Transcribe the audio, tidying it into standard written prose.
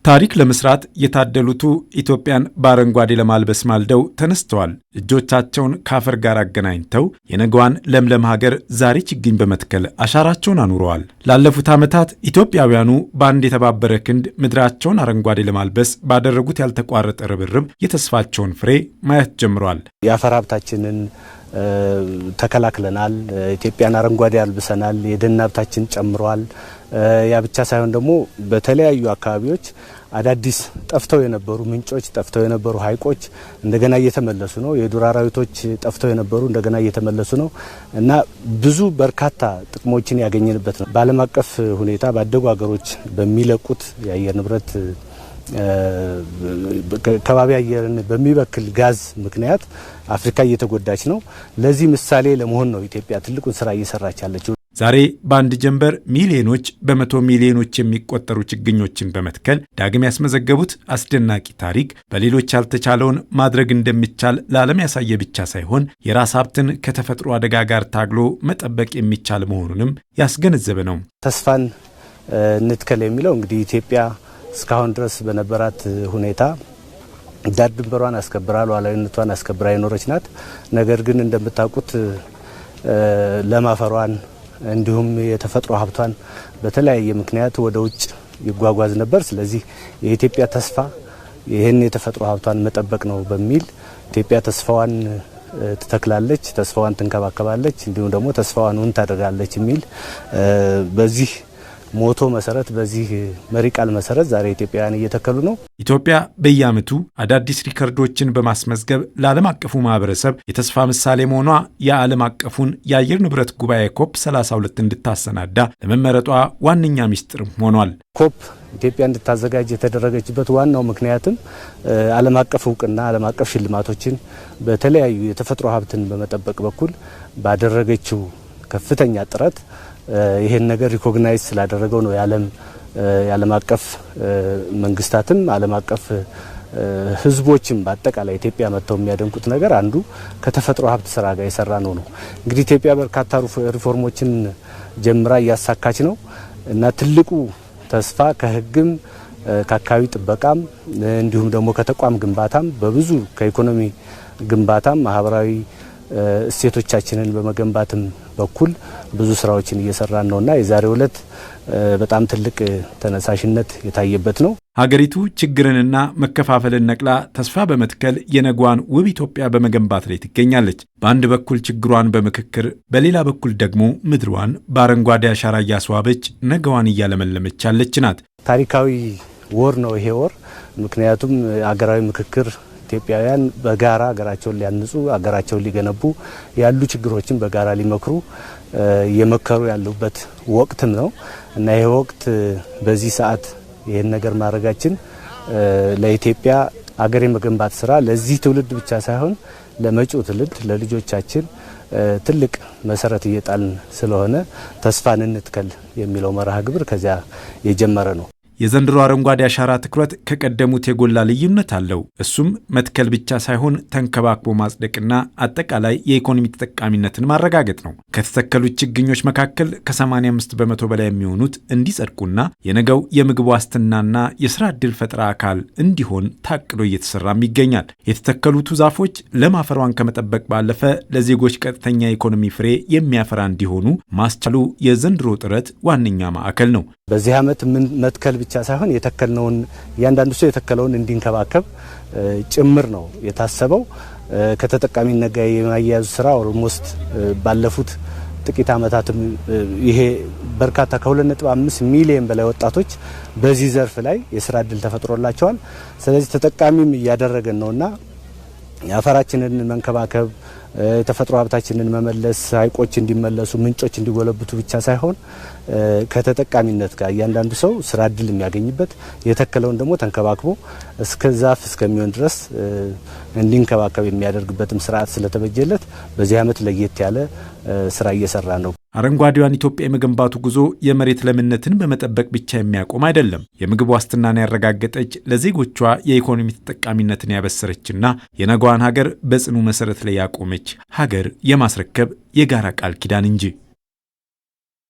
ታሪክ ለመስራት የታደሉቱ ኢትዮጵያን በአረንጓዴ ለማልበስ ማልደው ተነስተዋል። እጆቻቸውን ከአፈር ጋር አገናኝተው የነገዋን ለምለም ሀገር ዛሬ ችግኝ በመትከል አሻራቸውን አኑረዋል። ላለፉት ዓመታት ኢትዮጵያውያኑ በአንድ የተባበረ ክንድ ምድራቸውን አረንጓዴ ለማልበስ ባደረጉት ያልተቋረጠ ርብርብ የተስፋቸውን ፍሬ ማየት ጀምረዋል። የአፈር ሀብታችንን ተከላክለናል። ኢትዮጵያን አረንጓዴ አልብሰናል። የደን ሀብታችን ጨምሯል። ያ ብቻ ሳይሆን ደግሞ በተለያዩ አካባቢዎች አዳዲስ ጠፍተው የነበሩ ምንጮች፣ ጠፍተው የነበሩ ሐይቆች እንደገና እየተመለሱ ነው። የዱር አራዊቶች ጠፍተው የነበሩ እንደገና እየተመለሱ ነው እና ብዙ በርካታ ጥቅሞችን ያገኘንበት ነው። በዓለም አቀፍ ሁኔታ ባደጉ ሀገሮች በሚለቁት የአየር ንብረት ከባቢ አየርን በሚበክል ጋዝ ምክንያት አፍሪካ እየተጎዳች ነው። ለዚህ ምሳሌ ለመሆን ነው ኢትዮጵያ ትልቁን ስራ እየሰራች ያለችው። ዛሬ በአንድ ጀንበር ሚሊዮኖች በመቶ ሚሊዮኖች የሚቆጠሩ ችግኞችን በመትከል ዳግም ያስመዘገቡት አስደናቂ ታሪክ በሌሎች ያልተቻለውን ማድረግ እንደሚቻል ለዓለም ያሳየ ብቻ ሳይሆን የራስ ሀብትን ከተፈጥሮ አደጋ ጋር ታግሎ መጠበቅ የሚቻል መሆኑንም ያስገነዘበ ነው። ተስፋን እንትከል የሚለው እንግዲህ ኢትዮጵያ እስካሁን ድረስ በነበራት ሁኔታ ዳር ድንበሯን አስከብራ ሉዓላዊነቷን አስከብራ የኖረች ናት። ነገር ግን እንደምታውቁት ለም አፈሯን እንዲሁም የተፈጥሮ ሀብቷን በተለያየ ምክንያት ወደ ውጭ ይጓጓዝ ነበር። ስለዚህ የኢትዮጵያ ተስፋ ይህን የተፈጥሮ ሀብቷን መጠበቅ ነው በሚል ኢትዮጵያ ተስፋዋን ትተክላለች፣ ተስፋዋን ትንከባከባለች፣ እንዲሁም ደግሞ ተስፋዋን እውን ታደርጋለች የሚል በዚህ ሞቶ መሰረት በዚህ መሪ ቃል መሰረት ዛሬ ኢትዮጵያውያን እየተከሉ ነው። ኢትዮጵያ በየዓመቱ አዳዲስ ሪከርዶችን በማስመዝገብ ለዓለም አቀፉ ማህበረሰብ የተስፋ ምሳሌ መሆኗ የዓለም አቀፉን የአየር ንብረት ጉባኤ ኮፕ 32 እንድታሰናዳ ለመመረጧ ዋነኛ ሚስጥርም ሆኗል። ኮፕ ኢትዮጵያ እንድታዘጋጅ የተደረገችበት ዋናው ምክንያትም ዓለም አቀፍ እውቅና፣ ዓለም አቀፍ ሽልማቶችን በተለያዩ የተፈጥሮ ሀብትን በመጠበቅ በኩል ባደረገችው ከፍተኛ ጥረት ይሄን ነገር ሪኮግናይዝ ስላደረገው ነው። የዓለም አቀፍ መንግስታትም ዓለም አቀፍ ህዝቦችም በአጠቃላይ ኢትዮጵያ መጥተው የሚያደንቁት ነገር አንዱ ከተፈጥሮ ሀብት ስራ ጋር የሰራ ነው። እንግዲህ ኢትዮጵያ በርካታ ሪፎርሞችን ጀምራ እያሳካች ነው እና ትልቁ ተስፋ ከህግም ከአካባቢ ጥበቃም እንዲሁም ደግሞ ከተቋም ግንባታም በብዙ ከኢኮኖሚ ግንባታም ማህበራዊ እሴቶቻችንን በመገንባትም በኩል ብዙ ስራዎችን እየሰራን ነውና የዛሬው ዕለት በጣም ትልቅ ተነሳሽነት የታየበት ነው። ሀገሪቱ ችግርንና መከፋፈልን ነቅላ ተስፋ በመትከል የነጓን ውብ ኢትዮጵያ በመገንባት ላይ ትገኛለች። በአንድ በኩል ችግሯን በምክክር በሌላ በኩል ደግሞ ምድሯን በአረንጓዴ አሻራ እያስዋበች ነገዋን እያለመለመች ያለች ናት። ታሪካዊ ወር ነው ይሄ ወር። ምክንያቱም ሀገራዊ ምክክር ኢትዮጵያውያን በጋራ ሀገራቸውን ሊያንጹ ሀገራቸውን ሊገነቡ ያሉ ችግሮችን በጋራ ሊመክሩ እየመከሩ ያሉበት ወቅትም ነው እና ይሄ ወቅት በዚህ ሰዓት ይሄን ነገር ማድረጋችን ለኢትዮጵያ ሀገር የመገንባት ስራ ለዚህ ትውልድ ብቻ ሳይሆን ለመጪው ትውልድ ለልጆቻችን ትልቅ መሰረት እየጣልን ስለሆነ ተስፋን እንትከል የሚለው መርሃ ግብር ከዚያ የጀመረ ነው። የዘንድሮ አረንጓዴ አሻራ ትኩረት ከቀደሙት የጎላ ልዩነት አለው። እሱም መትከል ብቻ ሳይሆን ተንከባክቦ ማጽደቅና አጠቃላይ የኢኮኖሚ ተጠቃሚነትን ማረጋገጥ ነው። ከተተከሉት ችግኞች መካከል ከ85 በመቶ በላይ የሚሆኑት እንዲጸድቁና የነገው የምግብ ዋስትናና የስራ ዕድል ፈጠራ አካል እንዲሆን ታቅዶ እየተሰራም ይገኛል። የተተከሉት ዛፎች ለም አፈሯን ከመጠበቅ ባለፈ ለዜጎች ቀጥተኛ የኢኮኖሚ ፍሬ የሚያፈራ እንዲሆኑ ማስቻሉ የዘንድሮ ጥረት ዋነኛ ማዕከል ነው። በዚህ ዓመት መትከል ብቻ ሳይሆን የተከልነውን እያንዳንዱ ሰው የተከለውን እንዲንከባከብ ጭምር ነው የታሰበው። ከተጠቃሚነት ጋር የማያያዙ ስራ ኦልሞስት ባለፉት ጥቂት ዓመታትም ይሄ በርካታ ከ2.5 ሚሊዮን በላይ ወጣቶች በዚህ ዘርፍ ላይ የስራ እድል ተፈጥሮላቸዋል። ስለዚህ ተጠቃሚም እያደረገን ነውና የአፈራችንን መንከባከብ፣ የተፈጥሮ ሀብታችንን መመለስ፣ ሐይቆች እንዲመለሱ፣ ምንጮች እንዲጎለብቱ ብቻ ሳይሆን ከተጠቃሚነት ጋር እያንዳንዱ ሰው ስራ እድል የሚያገኝበት የተከለውን ደግሞ ተንከባክቦ እስከ ዛፍ እስከሚሆን ድረስ እንዲንከባከብ የሚያደርግበትም ስርዓት ስለተበጀለት በዚህ ዓመት ለየት ያለ ስራ እየሰራ ነው። አረንጓዴዋን ኢትዮጵያ የመገንባቱ ጉዞ የመሬት ለምነትን በመጠበቅ ብቻ የሚያቆም አይደለም። የምግብ ዋስትናን ያረጋገጠች፣ ለዜጎቿ የኢኮኖሚ ተጠቃሚነትን ያበሰረችና የነገዋን ሀገር በጽኑ መሰረት ላይ ያቆመች ሀገር የማስረከብ የጋራ ቃል ኪዳን እንጂ